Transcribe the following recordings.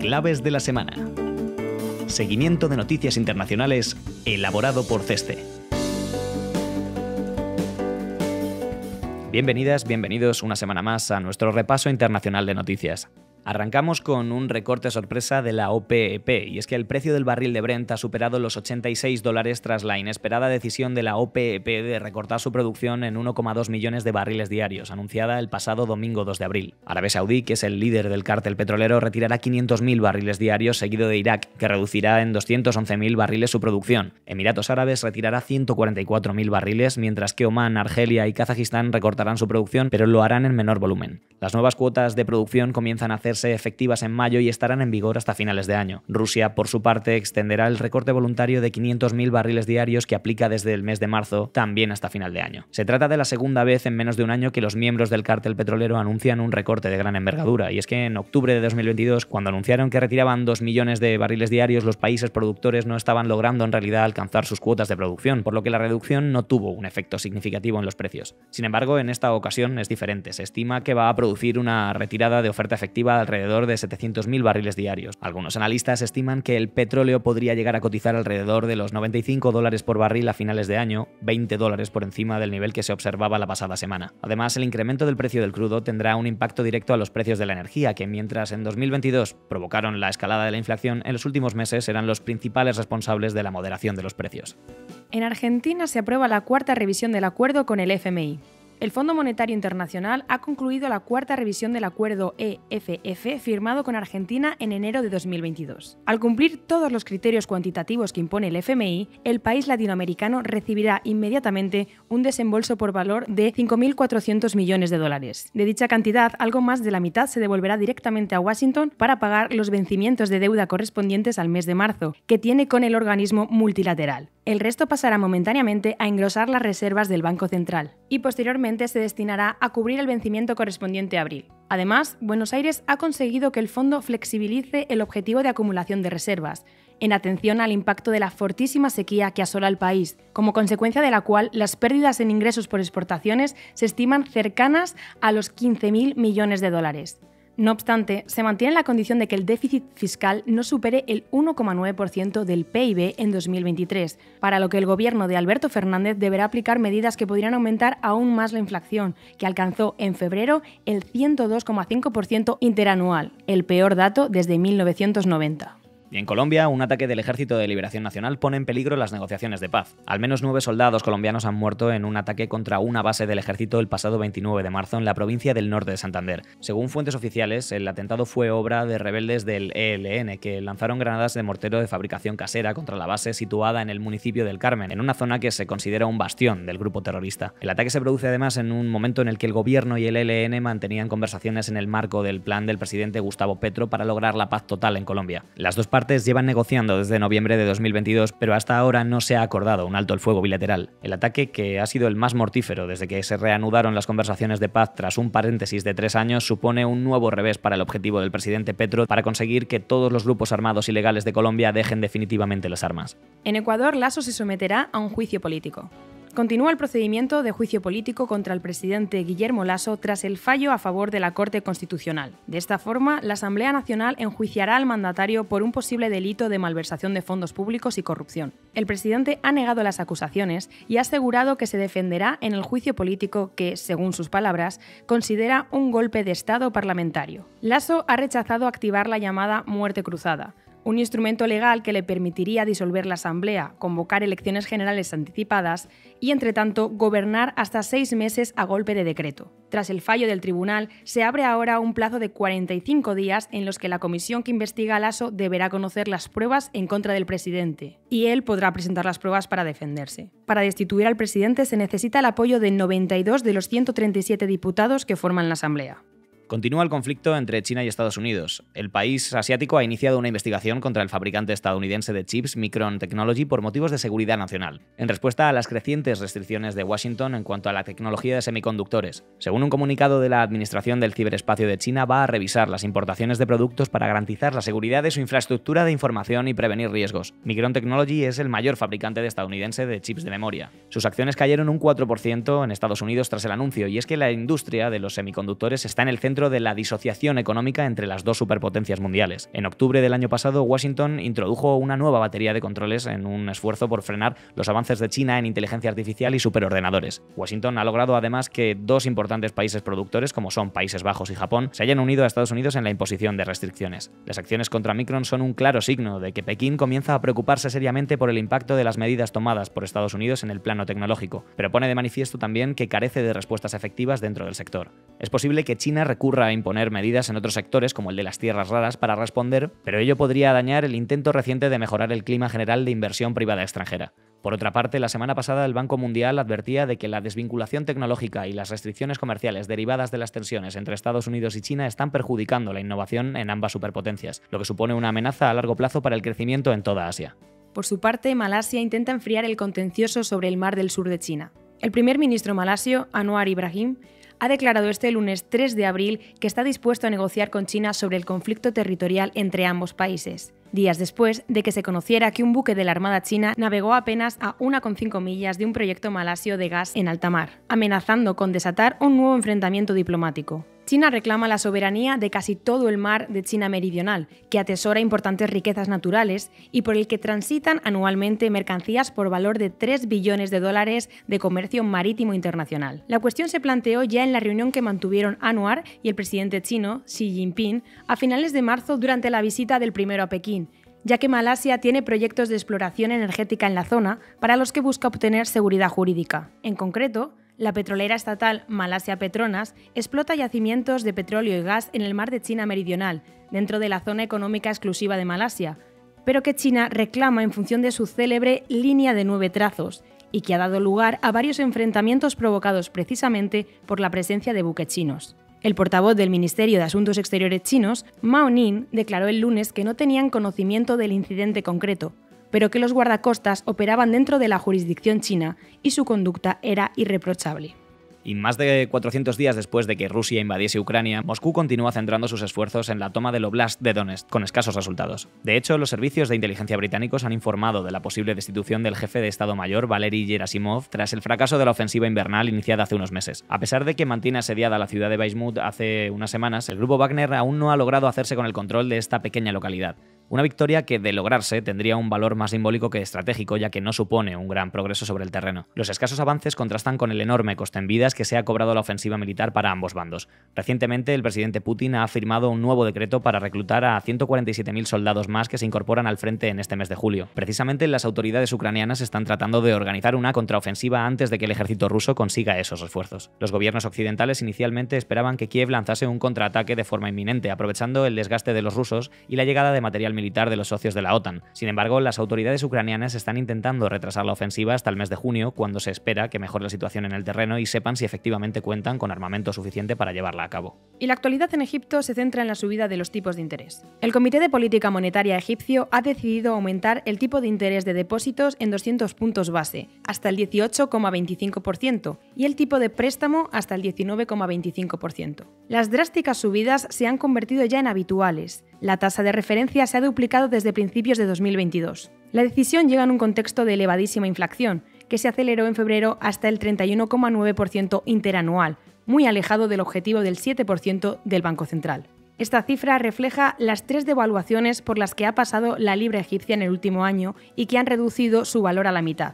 Claves de la semana. Seguimiento de noticias internacionales elaborado por CESTE. Bienvenidas, bienvenidos una semana más a nuestro repaso internacional de noticias. Arrancamos con un recorte sorpresa de la OPEP, y es que el precio del barril de Brent ha superado los $86 tras la inesperada decisión de la OPEP de recortar su producción en 1,2 millones de barriles diarios, anunciada el pasado domingo 2 de abril. Arabia Saudí, que es el líder del cártel petrolero, retirará 500.000 barriles diarios, seguido de Irak, que reducirá en 211.000 barriles su producción. Emiratos Árabes retirará 144.000 barriles, mientras que Omán, Argelia y Kazajistán recortarán su producción, pero lo harán en menor volumen. Las nuevas cuotas de producción comienzan a hacerse efectivas en mayo y estarán en vigor hasta finales de año. Rusia, por su parte, extenderá el recorte voluntario de 500.000 barriles diarios que aplica desde el mes de marzo, también hasta final de año. Se trata de la segunda vez en menos de un año que los miembros del cártel petrolero anuncian un recorte de gran envergadura, y es que en octubre de 2022, cuando anunciaron que retiraban 2 millones de barriles diarios, los países productores no estaban logrando en realidad alcanzar sus cuotas de producción, por lo que la reducción no tuvo un efecto significativo en los precios. Sin embargo, en esta ocasión es diferente. Se estima que va a producir una retirada de oferta efectiva alrededor de 700.000 barriles diarios. Algunos analistas estiman que el petróleo podría llegar a cotizar alrededor de los $95 por barril a finales de año, $20 por encima del nivel que se observaba la pasada semana. Además, el incremento del precio del crudo tendrá un impacto directo a los precios de la energía, que mientras en 2022 provocaron la escalada de la inflación, en los últimos meses eran los principales responsables de la moderación de los precios. En Argentina se aprueba la cuarta revisión del acuerdo con el FMI. El Fondo Monetario Internacional ha concluido la cuarta revisión del acuerdo EFF firmado con Argentina en enero de 2022. Al cumplir todos los criterios cuantitativos que impone el FMI, el país latinoamericano recibirá inmediatamente un desembolso por valor de $5.400 millones. De dicha cantidad, algo más de la mitad se devolverá directamente a Washington para pagar los vencimientos de deuda correspondientes al mes de marzo, que tiene con el organismo multilateral. El resto pasará momentáneamente a engrosar las reservas del Banco Central y posteriormente se destinará a cubrir el vencimiento correspondiente a abril. Además, Buenos Aires ha conseguido que el fondo flexibilice el objetivo de acumulación de reservas, en atención al impacto de la fortísima sequía que asola al país, como consecuencia de la cual las pérdidas en ingresos por exportaciones se estiman cercanas a los $15.000 millones. No obstante, se mantiene la condición de que el déficit fiscal no supere el 1,9% del PIB en 2023, para lo que el gobierno de Alberto Fernández deberá aplicar medidas que podrían aumentar aún más la inflación, que alcanzó en febrero el 102,5% interanual, el peor dato desde 1990. Y en Colombia, un ataque del Ejército de Liberación Nacional pone en peligro las negociaciones de paz. Al menos 9 soldados colombianos han muerto en un ataque contra una base del ejército el pasado 29 de marzo en la provincia del norte de Santander. Según fuentes oficiales, el atentado fue obra de rebeldes del ELN, que lanzaron granadas de mortero de fabricación casera contra la base situada en el municipio del Carmen, en una zona que se considera un bastión del grupo terrorista. El ataque se produce además en un momento en el que el gobierno y el ELN mantenían conversaciones en el marco del plan del presidente Gustavo Petro para lograr la paz total en Colombia. Las dos partes llevan negociando desde noviembre de 2022, pero hasta ahora no se ha acordado un alto el fuego bilateral. El ataque, que ha sido el más mortífero desde que se reanudaron las conversaciones de paz tras un paréntesis de 3 años, supone un nuevo revés para el objetivo del presidente Petro para conseguir que todos los grupos armados ilegales de Colombia dejen definitivamente las armas. En Ecuador, Lasso se someterá a un juicio político. Continúa el procedimiento de juicio político contra el presidente Guillermo Lasso tras el fallo a favor de la Corte Constitucional. De esta forma, la Asamblea Nacional enjuiciará al mandatario por un posible delito de malversación de fondos públicos y corrupción. El presidente ha negado las acusaciones y ha asegurado que se defenderá en el juicio político que, según sus palabras, considera un golpe de Estado parlamentario. Lasso ha rechazado activar la llamada muerte cruzada, un instrumento legal que le permitiría disolver la Asamblea, convocar elecciones generales anticipadas y, entre tanto, gobernar hasta 6 meses a golpe de decreto. Tras el fallo del tribunal, se abre ahora un plazo de 45 días en los que la comisión que investiga a Lasso deberá conocer las pruebas en contra del presidente, y él podrá presentar las pruebas para defenderse. Para destituir al presidente se necesita el apoyo de 92 de los 137 diputados que forman la Asamblea. Continúa el conflicto entre China y Estados Unidos. El país asiático ha iniciado una investigación contra el fabricante estadounidense de chips Micron Technology por motivos de seguridad nacional, en respuesta a las crecientes restricciones de Washington en cuanto a la tecnología de semiconductores. Según un comunicado de la Administración del Ciberespacio de China, va a revisar las importaciones de productos para garantizar la seguridad de su infraestructura de información y prevenir riesgos. Micron Technology es el mayor fabricante estadounidense de chips de memoria. Sus acciones cayeron un 4% en Estados Unidos tras el anuncio, y es que la industria de los semiconductores está en el centro centro de la disociación económica entre las dos superpotencias mundiales. En octubre del año pasado, Washington introdujo una nueva batería de controles en un esfuerzo por frenar los avances de China en inteligencia artificial y superordenadores. Washington ha logrado además que dos importantes países productores, como son Países Bajos y Japón, se hayan unido a Estados Unidos en la imposición de restricciones. Las acciones contra Micron son un claro signo de que Pekín comienza a preocuparse seriamente por el impacto de las medidas tomadas por Estados Unidos en el plano tecnológico, pero pone de manifiesto también que carece de respuestas efectivas dentro del sector. Es posible que China recurra a imponer medidas en otros sectores, como el de las tierras raras, para responder, pero ello podría dañar el intento reciente de mejorar el clima general de inversión privada extranjera. Por otra parte, la semana pasada el Banco Mundial advertía de que la desvinculación tecnológica y las restricciones comerciales derivadas de las tensiones entre Estados Unidos y China están perjudicando la innovación en ambas superpotencias, lo que supone una amenaza a largo plazo para el crecimiento en toda Asia. Por su parte, Malasia intenta enfriar el contencioso sobre el mar del sur de China. El primer ministro malasio, Anwar Ibrahim, ha declarado este lunes 3 de abril que está dispuesto a negociar con China sobre el conflicto territorial entre ambos países, días después de que se conociera que un buque de la Armada china navegó apenas a 1,5 millas de un proyecto malasio de gas en alta mar, amenazando con desatar un nuevo enfrentamiento diplomático. China reclama la soberanía de casi todo el mar de China Meridional, que atesora importantes riquezas naturales y por el que transitan anualmente mercancías por valor de 3 billones de dólares de comercio marítimo internacional. La cuestión se planteó ya en la reunión que mantuvieron Anwar y el presidente chino, Xi Jinping, a finales de marzo durante la visita del primero a Pekín, ya que Malasia tiene proyectos de exploración energética en la zona para los que busca obtener seguridad jurídica. En concreto, la petrolera estatal Malasia Petronas explota yacimientos de petróleo y gas en el mar de China Meridional, dentro de la zona económica exclusiva de Malasia, pero que China reclama en función de su célebre línea de 9 trazos, y que ha dado lugar a varios enfrentamientos provocados precisamente por la presencia de buques chinos. El portavoz del Ministerio de Asuntos Exteriores chinos, Mao Ning, declaró el lunes que no tenían conocimiento del incidente concreto, pero que los guardacostas operaban dentro de la jurisdicción china y su conducta era irreprochable. Y más de 400 días después de que Rusia invadiese Ucrania, Moscú continúa centrando sus esfuerzos en la toma del Oblast de Donetsk, con escasos resultados. De hecho, los servicios de inteligencia británicos han informado de la posible destitución del jefe de Estado Mayor, Valery Gerasimov, tras el fracaso de la ofensiva invernal iniciada hace unos meses. A pesar de que mantiene asediada la ciudad de Bakhmut hace unas semanas, el grupo Wagner aún no ha logrado hacerse con el control de esta pequeña localidad. Una victoria que, de lograrse, tendría un valor más simbólico que estratégico, ya que no supone un gran progreso sobre el terreno. Los escasos avances contrastan con el enorme coste en vidas que se ha cobrado la ofensiva militar para ambos bandos. Recientemente, el presidente Putin ha firmado un nuevo decreto para reclutar a 147.000 soldados más que se incorporan al frente en este mes de julio. Precisamente, las autoridades ucranianas están tratando de organizar una contraofensiva antes de que el ejército ruso consiga esos esfuerzos. Los gobiernos occidentales inicialmente esperaban que Kiev lanzase un contraataque de forma inminente, aprovechando el desgaste de los rusos y la llegada de material militar de los socios de la OTAN. Sin embargo, las autoridades ucranianas están intentando retrasar la ofensiva hasta el mes de junio, cuando se espera que mejore la situación en el terreno y sepan si efectivamente cuentan con armamento suficiente para llevarla a cabo. Y la actualidad en Egipto se centra en la subida de los tipos de interés. El Comité de Política Monetaria egipcio ha decidido aumentar el tipo de interés de depósitos en 200 puntos base, hasta el 18,25%, y el tipo de préstamo hasta el 19,25%. Las drásticas subidas se han convertido ya en habituales. La tasa de referencia se ha duplicado desde principios de 2022. La decisión llega en un contexto de elevadísima inflación, que se aceleró en febrero hasta el 31,9% interanual, muy alejado del objetivo del 7% del Banco Central. Esta cifra refleja las 3 devaluaciones por las que ha pasado la libra egipcia en el último año y que han reducido su valor a la mitad.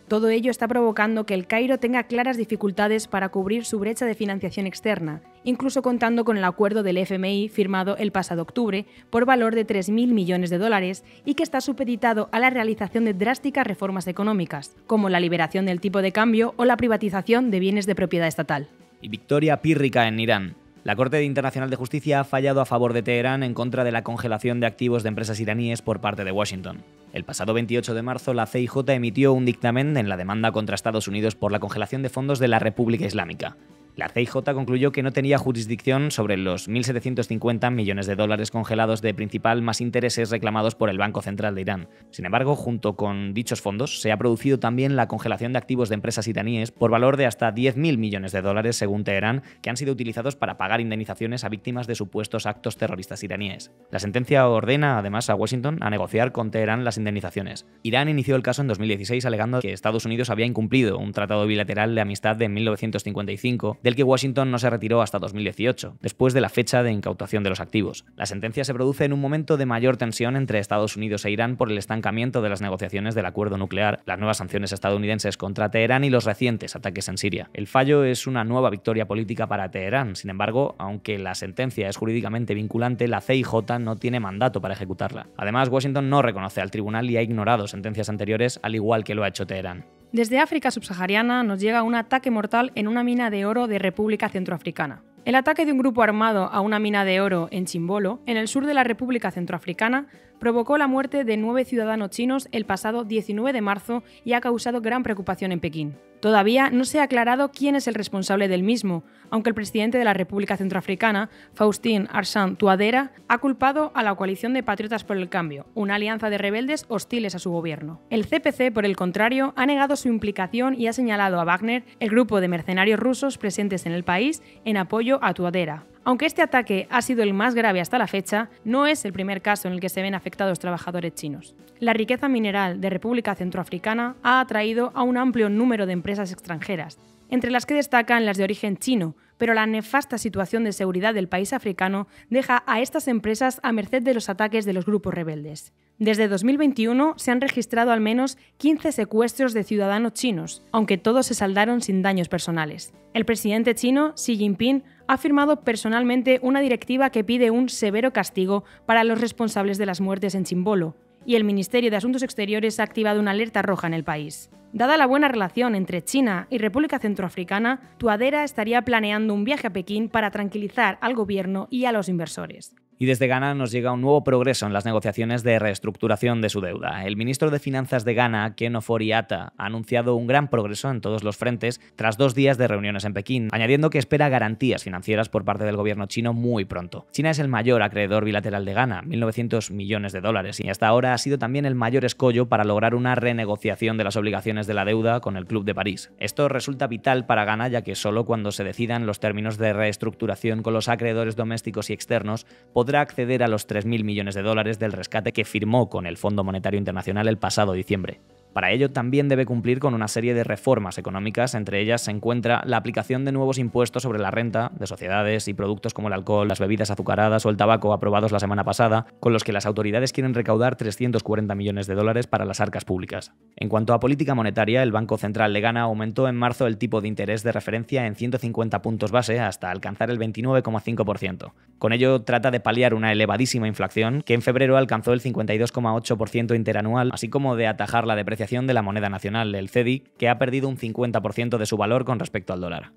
Todo ello está provocando que el Cairo tenga claras dificultades para cubrir su brecha de financiación externa, incluso contando con el acuerdo del FMI firmado el pasado octubre por valor de 3.000 millones de dólares y que está supeditado a la realización de drásticas reformas económicas, como la liberación del tipo de cambio o la privatización de bienes de propiedad estatal. Y victoria pírrica en Irán. La Corte Internacional de Justicia ha fallado a favor de Teherán en contra de la congelación de activos de empresas iraníes por parte de Washington. El pasado 28 de marzo, la CIJ emitió un dictamen en la demanda contra Estados Unidos por la congelación de fondos de la República Islámica. La CIJ concluyó que no tenía jurisdicción sobre los 1.750 millones de dólares congelados de principal más intereses reclamados por el Banco Central de Irán. Sin embargo, junto con dichos fondos, se ha producido también la congelación de activos de empresas iraníes por valor de hasta 10.000 millones de dólares, según Teherán, que han sido utilizados para pagar indemnizaciones a víctimas de supuestos actos terroristas iraníes. La sentencia ordena, además, a Washington a negociar con Teherán las indemnizaciones. Irán inició el caso en 2016 alegando que Estados Unidos había incumplido un tratado bilateral de amistad de 1955, del que Washington no se retiró hasta 2018, después de la fecha de incautación de los activos. La sentencia se produce en un momento de mayor tensión entre Estados Unidos e Irán por el estancamiento de las negociaciones del acuerdo nuclear, las nuevas sanciones estadounidenses contra Teherán y los recientes ataques en Siria. El fallo es una nueva victoria política para Teherán. Sin embargo, aunque la sentencia es jurídicamente vinculante, la CIJ no tiene mandato para ejecutarla. Además, Washington no reconoce al tribunal y ha ignorado sentencias anteriores, al igual que lo ha hecho Teherán. Desde África subsahariana nos llega un ataque mortal en una mina de oro de República Centroafricana. El ataque de un grupo armado a una mina de oro en Chimbolo, en el sur de la República Centroafricana, provocó la muerte de 9 ciudadanos chinos el pasado 19 de marzo y ha causado gran preocupación en Pekín. Todavía no se ha aclarado quién es el responsable del mismo, aunque el presidente de la República Centroafricana, Faustin Archange Touadéra, ha culpado a la coalición de Patriotas por el Cambio, una alianza de rebeldes hostiles a su gobierno. El CPC, por el contrario, ha negado su implicación y ha señalado a Wagner, el grupo de mercenarios rusos presentes en el país, en apoyo a Touadéra. Aunque este ataque ha sido el más grave hasta la fecha, no es el primer caso en el que se ven afectados trabajadores chinos. La riqueza mineral de República Centroafricana ha atraído a un amplio número de empresas extranjeras, entre las que destacan las de origen chino, pero la nefasta situación de seguridad del país africano deja a estas empresas a merced de los ataques de los grupos rebeldes. Desde 2021 se han registrado al menos 15 secuestros de ciudadanos chinos, aunque todos se saldaron sin daños personales. El presidente chino, Xi Jinping, ha firmado personalmente una directiva que pide un severo castigo para los responsables de las muertes en Chimbolo, y el Ministerio de Asuntos Exteriores ha activado una alerta roja en el país. Dada la buena relación entre China y República Centroafricana, Touadéra estaría planeando un viaje a Pekín para tranquilizar al gobierno y a los inversores. Y desde Ghana nos llega un nuevo progreso en las negociaciones de reestructuración de su deuda. El ministro de Finanzas de Ghana, Ken Ofori-Atta, ha anunciado un gran progreso en todos los frentes tras 2 días de reuniones en Pekín, añadiendo que espera garantías financieras por parte del gobierno chino muy pronto. China es el mayor acreedor bilateral de Ghana, 1.900 millones de dólares, y hasta ahora ha sido también el mayor escollo para lograr una renegociación de las obligaciones de la deuda con el Club de París. Esto resulta vital para Ghana, ya que solo cuando se decidan los términos de reestructuración con los acreedores domésticos y externos podrá acceder a los 3.000 millones de dólares del rescate que firmó con el Fondo Monetario Internacional el pasado diciembre. Para ello también debe cumplir con una serie de reformas económicas, entre ellas se encuentra la aplicación de nuevos impuestos sobre la renta de sociedades y productos como el alcohol, las bebidas azucaradas o el tabaco aprobados la semana pasada, con los que las autoridades quieren recaudar 340 millones de dólares para las arcas públicas. En cuanto a política monetaria, el Banco Central de Ghana aumentó en marzo el tipo de interés de referencia en 150 puntos base hasta alcanzar el 29,5%. Con ello trata de paliar una elevadísima inflación que en febrero alcanzó el 52,8% interanual, así como de atajar la depreciación de la moneda nacional, el CEDI, que ha perdido un 50% de su valor con respecto al dólar.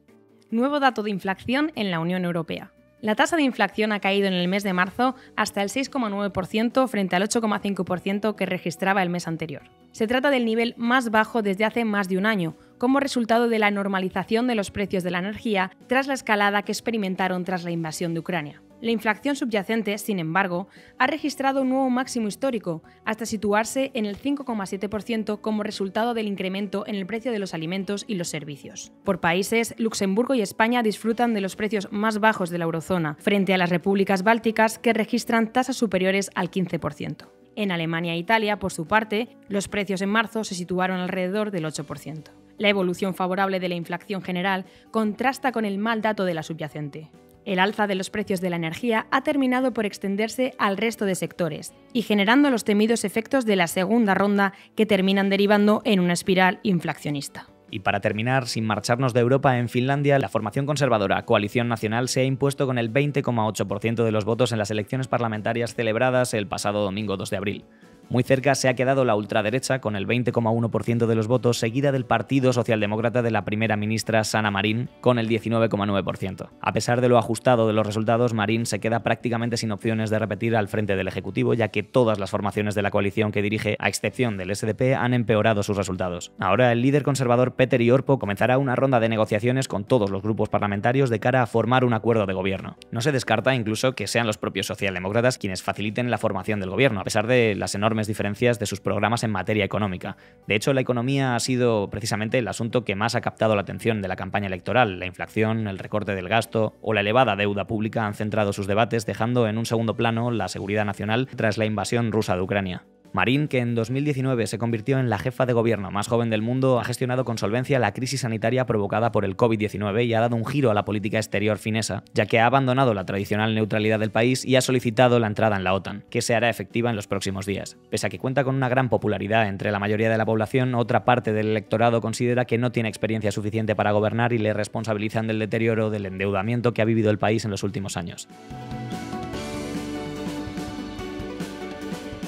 Nuevo dato de inflación en la Unión Europea. La tasa de inflación ha caído en el mes de marzo hasta el 6,9% frente al 8,5% que registraba el mes anterior. Se trata del nivel más bajo desde hace más de un año, como resultado de la normalización de los precios de la energía tras la escalada que experimentaron tras la invasión de Ucrania. La inflación subyacente, sin embargo, ha registrado un nuevo máximo histórico, hasta situarse en el 5,7% como resultado del incremento en el precio de los alimentos y los servicios. Por países, Luxemburgo y España disfrutan de los precios más bajos de la eurozona, frente a las repúblicas bálticas que registran tasas superiores al 15%. En Alemania e Italia, por su parte, los precios en marzo se situaron alrededor del 8%. La evolución favorable de la inflación general contrasta con el mal dato de la subyacente. El alza de los precios de la energía ha terminado por extenderse al resto de sectores y generando los temidos efectos de la segunda ronda que terminan derivando en una espiral inflacionista. Y para terminar, sin marcharnos de Europa, en Finlandia, la formación conservadora Coalición Nacional se ha impuesto con el 20,8% de los votos en las elecciones parlamentarias celebradas el pasado domingo 2 de abril. Muy cerca se ha quedado la ultraderecha con el 20,1% de los votos, seguida del Partido Socialdemócrata de la primera ministra Sanna Marin con el 19,9%. A pesar de lo ajustado de los resultados, Marin se queda prácticamente sin opciones de repetir al frente del Ejecutivo, ya que todas las formaciones de la coalición que dirige, a excepción del SDP, han empeorado sus resultados. Ahora el líder conservador Peter Orpo comenzará una ronda de negociaciones con todos los grupos parlamentarios de cara a formar un acuerdo de gobierno. No se descarta incluso que sean los propios socialdemócratas quienes faciliten la formación del gobierno, a pesar de las enormes diferencias de sus programas en materia económica. De hecho, la economía ha sido precisamente el asunto que más ha captado la atención de la campaña electoral. La inflación, el recorte del gasto o la elevada deuda pública han centrado sus debates, dejando en un segundo plano la seguridad nacional tras la invasión rusa de Ucrania. Marín, que en 2019 se convirtió en la jefa de gobierno más joven del mundo, ha gestionado con solvencia la crisis sanitaria provocada por el COVID-19 y ha dado un giro a la política exterior finesa, ya que ha abandonado la tradicional neutralidad del país y ha solicitado la entrada en la OTAN, que se hará efectiva en los próximos días. Pese a que cuenta con una gran popularidad entre la mayoría de la población, otra parte del electorado considera que no tiene experiencia suficiente para gobernar y le responsabilizan del deterioro del endeudamiento que ha vivido el país en los últimos años.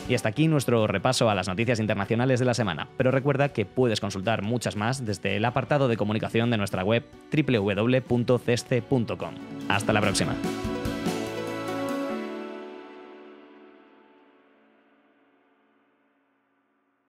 Y hasta aquí nuestro repaso a las noticias internacionales de la semana, pero recuerda que puedes consultar muchas más desde el apartado de comunicación de nuestra web www.ceste.com. Hasta la próxima.